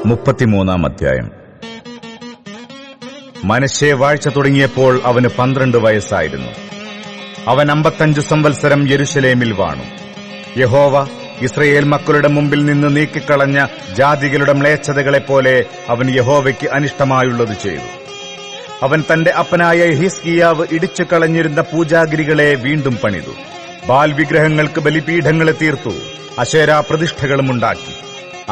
33 അധ്യായം. മനശ്ശെ വാഴ്ച തുടങ്ങിയപ്പോൾ അവന് 12 വയസ്സായിരുന്നു. അവൻ 55 സംവത്സരം യെരുശലേമിൽ വാണു. യഹോവ ഇസ്രയേൽ മക്കളുടെ മുമ്പിൽ നിന്ന് നീക്കിക്കളഞ്ഞ ജാതികളുടെ മ്ലേച്ഛതകളെപ്പോലെ അവൻ യഹോവയ്ക്ക് അനിഷ്ടമായുള്ളത് ചെയ്തു. അവൻ തന്റെ അപ്പനായ ഹിസ്കിയാവ് ഇടിച്ചു കളഞ്ഞിരുന്ന പൂജാഗിരികളെ വീണ്ടും പണിതു. ബാൽ വിഗ്രഹങ്ങൾക്ക് ബലിപീഠങ്ങളെ തീർത്തു. അശേരാ പ്രതിഷ്ഠകളും ഉണ്ടാക്കി.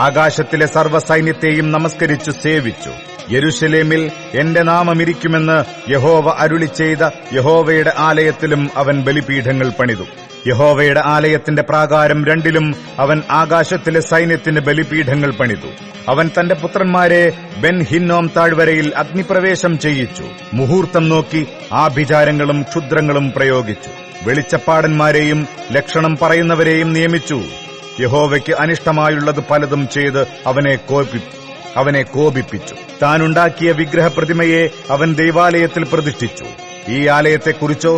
ആകാശത്തിലെ സർവ്വസൈന്യത്തെയും നമസ്കരിച്ചു സേവിച്ചു. യെരുശലേമിൽ എന്റെ നാമമിരിക്കുമെന്ന് യഹോവ അരുളി ചെയ്ത യഹോവയുടെ ആലയത്തിലും അവൻ ബലിപീഠങ്ങൾ പണിതു. യഹോവയുടെ ആലയത്തിന്റെ പ്രാകാരം 2 അവൻ ആകാശത്തിലെ സൈന്യത്തിന് ബലിപീഠങ്ങൾ പണിതു. അവൻ തന്റെ പുത്രന്മാരെ ബെൻ ഹിന്നോം താഴ്വരയിൽ അഗ്നിപ്രവേശം ചെയ്യിച്ചു. മുഹൂർത്തം നോക്കി ആഭിചാരങ്ങളും ക്ഷുദ്രങ്ങളും പ്രയോഗിച്ചു. വെളിച്ചപ്പാടന്മാരെയും ലക്ഷണം പറയുന്നവരെയും നിയമിച്ചു. യഹോവയ്ക്ക് അനിഷ്ടമായുള്ളത് പലതും ചെയ്ത് അവനെ കോപിപ്പിച്ചു. താനുണ്ടാക്കിയ വിഗ്രഹപ്രതിമയെ അവൻ ദൈവാലയത്തിൽ പ്രതിഷ്ഠിച്ചു. ഈ ആലയത്തെക്കുറിച്ചോ,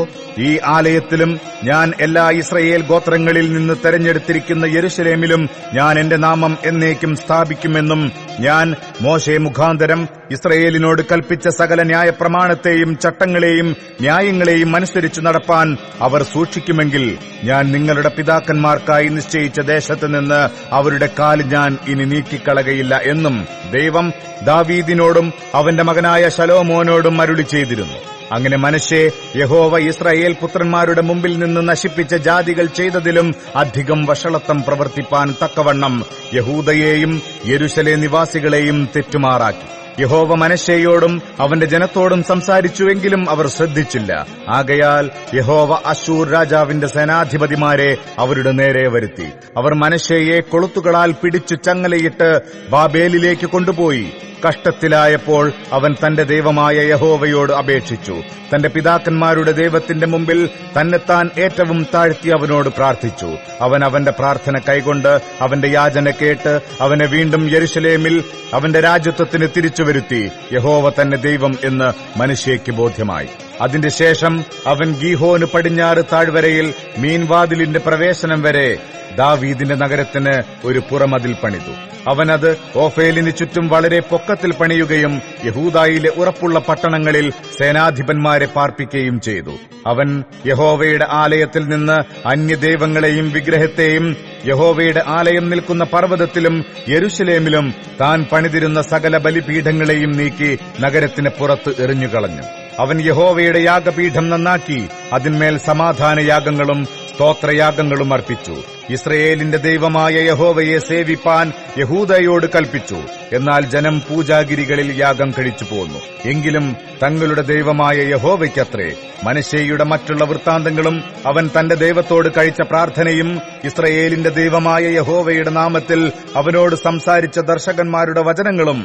ഈ ആലയത്തിലും ഞാൻ എല്ലാ ഇസ്രയേൽ ഗോത്രങ്ങളിൽ നിന്ന് തെരഞ്ഞെടുത്തിരിക്കുന്ന യെരുശലേമിലും ഞാൻ എന്റെ നാമം എന്നേക്കും സ്ഥാപിക്കുമെന്നും ഞാൻ മോശെ മുഖാന്തരം ഇസ്രയേലിനോട് കൽപ്പിച്ച സകല ന്യായപ്രമാണത്തെയും ചട്ടങ്ങളെയും ന്യായങ്ങളെയും അനുസരിച്ചു നടപ്പാൻ അവർ സൂക്ഷിക്കുമെങ്കിൽ ഞാൻ നിങ്ങളുടെ പിതാക്കന്മാർക്കായി നിശ്ചയിച്ച ദേശത്ത് നിന്ന് അവരുടെ കാല് ഞാൻ ഇനി നീക്കിക്കളകയില്ല എന്നും ദൈവം ദാവീദിനോടും അവന്റെ മകനായ ശലോമോനോടും അരുളി ചെയ്തിരുന്നു. അങ്ങനെ മനശ്ശെ യഹോവ ഇസ്രായേൽ പുത്രന്മാരുടെ മുമ്പിൽ നിന്ന് നശിപ്പിച്ച ജാതികൾ ചെയ്തതിലും അധികം വഷളത്വം പ്രവർത്തിപ്പാൻ തക്കവണ്ണം യഹൂദയെയും യെരുശലേം നിവാസികളെയും തെറ്റുമാറാക്കി. യഹോവ മനശ്ശെയോടും അവന്റെ ജനത്തോടും സംസാരിച്ചുവെങ്കിലും അവർ ശ്രദ്ധിച്ചില്ല. ആകയാൽ യഹോവ അശ്ശൂർ രാജാവിന്റെ സേനാധിപതിമാരെ അവരുടെ നേരെ വരുത്തി. അവർ മനശ്ശെയെ കൊളുത്തുകളാൽ പിടിച്ചു ചങ്ങലയിട്ട് ബാബേലിലേക്ക് കൊണ്ടുപോയി. കഷ്ടത്തിലായപ്പോൾ അവൻ തന്റെ ദൈവമായ യഹോവയോട് അപേക്ഷിച്ചു. തന്റെ പിതാക്കന്മാരുടെ ദൈവത്തിന്റെ മുമ്പിൽ തന്നെത്താൻ ഏറ്റവും താഴ്ത്തി അവനോട് പ്രാർത്ഥിച്ചു. അവൻ അവന്റെ പ്രാർത്ഥന കൈകൊണ്ട് അവന്റെ യാചന കേട്ട് അവനെ വീണ്ടും യെരുശലേമിൽ അവന്റെ രാജത്വത്തിന് തിരിച്ചുവരുത്തി. യഹോവ തന്നെ ദൈവം എന്ന് മനശ്ശെയ്ക്ക് ബോധ്യമായി. അതിന്റെ ശേഷം അവൻ ഗീഹോന് പടിഞ്ഞാറ് താഴ്വരയിൽ മീൻവാതിലിന്റെ പ്രവേശനം വരെ ദാവീദിന്റെ നഗരത്തിന് ഒരു പുറമതിൽ പണിതു. അവനത് ഓഫേലിന് ചുറ്റും വളരെ പൊക്കത്തിൽ പണിയുകയും യഹൂദായിലെ ഉറപ്പുള്ള പട്ടണങ്ങളിൽ സേനാധിപന്മാരെ പാർപ്പിക്കുകയും ചെയ്തു. അവൻ യഹോവയുടെ ആലയത്തിൽ നിന്ന് അന്യദൈവങ്ങളെയും വിഗ്രഹത്തെയും യഹോവയുടെ ആലയം നിൽക്കുന്ന പർവ്വതത്തിലും യെരുശലേമിലും താൻ പണിതിരുന്ന സകല ബലിപീഠങ്ങളെയും നീക്കി നഗരത്തിന് പുറത്ത് എറിഞ്ഞുകളഞ്ഞു. അവൻ യഹോവയുടെ യാഗപീഠം നന്നാക്കി അതിന്മേൽ സമാധാനയാഗങ്ങളും സ്തോത്രയാഗങ്ങളും അർപ്പിച്ചു. ഇസ്രയേലിന്റെ ദൈവമായ യഹോവയെ സേവിപ്പാൻ യഹൂദയോട് കൽപ്പിച്ചു. എന്നാൽ ജനം പൂജാഗിരികളിൽ യാഗം കഴിച്ചു പോന്നു. എങ്കിലും തങ്ങളുടെ ദൈവമായ യഹോവയ്ക്കത്രേ. മനശ്ശെയുടെ മറ്റുള്ള വൃത്താന്തങ്ങളും അവൻ തന്റെ ദൈവത്തോട് കഴിച്ച പ്രാർത്ഥനയും ഇസ്രയേലിന്റെ ദൈവമായ യഹോവയുടെ നാമത്തിൽ അവനോട് സംസാരിച്ച ദർശകന്മാരുടെ വചനങ്ങളും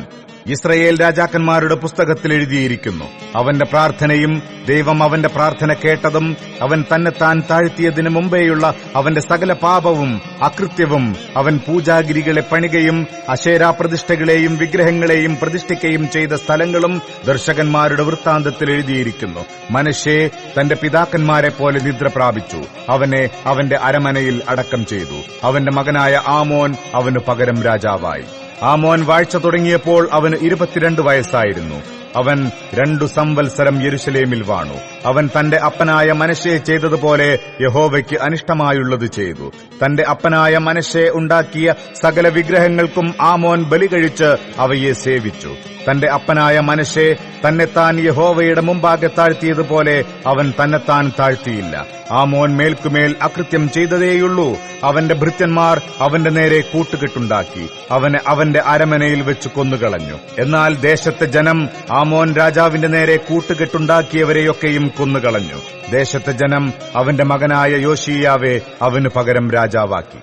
ഇസ്രയേൽ രാജാക്കന്മാരുടെ പുസ്തകത്തിൽ എഴുതിയിരിക്കുന്നു. അവന്റെ പ്രാർത്ഥനയും ദൈവം അവന്റെ പ്രാർത്ഥന കേട്ടതും അവൻ തന്നെത്താൻ താഴ്ത്തിയതിനു മുമ്പേയുള്ള അവന്റെ സകല പാപവും അകൃത്യവും അവൻ പൂജാഗിരികളെ പണികയും അശേരാ പ്രതിഷ്ഠകളെയും വിഗ്രഹങ്ങളെയും പ്രതിഷ്ഠിക്കുകയും ചെയ്ത സ്ഥലങ്ങളും ദർശകന്മാരുടെ വൃത്താന്തത്തിൽ എഴുതിയിരിക്കുന്നു. മനശ്ശെ തന്റെ പിതാക്കന്മാരെ പോലെ നിദ്ര പ്രാപിച്ചു. അവനെ അവന്റെ അരമനയിൽ അടക്കം ചെയ്തു. അവന്റെ മകനായ ആമോൻ അവനു പകരം രാജാവായി. ആമോൻ വാഴ്ച തുടങ്ങിയപ്പോൾ അവന് 22 വയസ്സായിരുന്നു. അവൻ 2 സംവത്സരം യെരുശലേമിൽ വാണു. അവൻ തന്റെ അപ്പനായ മനശ്ശെ ചെയ്തതുപോലെ യഹോവയ്ക്ക് അനിഷ്ടമായുള്ളത് ചെയ്തു. തന്റെ അപ്പനായ മനശ്ശെ ഉണ്ടാക്കിയ സകല വിഗ്രഹങ്ങൾക്കും ആമോൻ ബലി കഴിച്ച് അവയെ സേവിച്ചു. തന്റെ അപ്പനായ മനശ്ശെ തന്നെത്താൻ യഹോവയുടെ മുമ്പാകെ താഴ്ത്തിയതുപോലെ അവൻ തന്നെത്താൻ താഴ്ത്തിയില്ല. ആമോൻ മേൽക്കുമേൽ അകൃത്യം ചെയ്തതേയുള്ളൂ. അവന്റെ ഭൃത്യന്മാർ അവന്റെ നേരെ കൂട്ടുകെട്ടുണ്ടാക്കി. അവനെ അവന്റെ അരമനയിൽ വെച്ച് കൊന്നുകളഞ്ഞു. എന്നാൽ ദേശത്തെ ജനം ആമോൻ രാജാവിന്റെ നേരെ കൂട്ടുകെട്ടുണ്ടാക്കിയവരെയൊക്കെയും കൊന്നുകളഞ്ഞു. ദേശത്തെ ജനം അവന്റെ മകനായ യോശീയാവെ അവനു പകരം രാജാവാക്കി.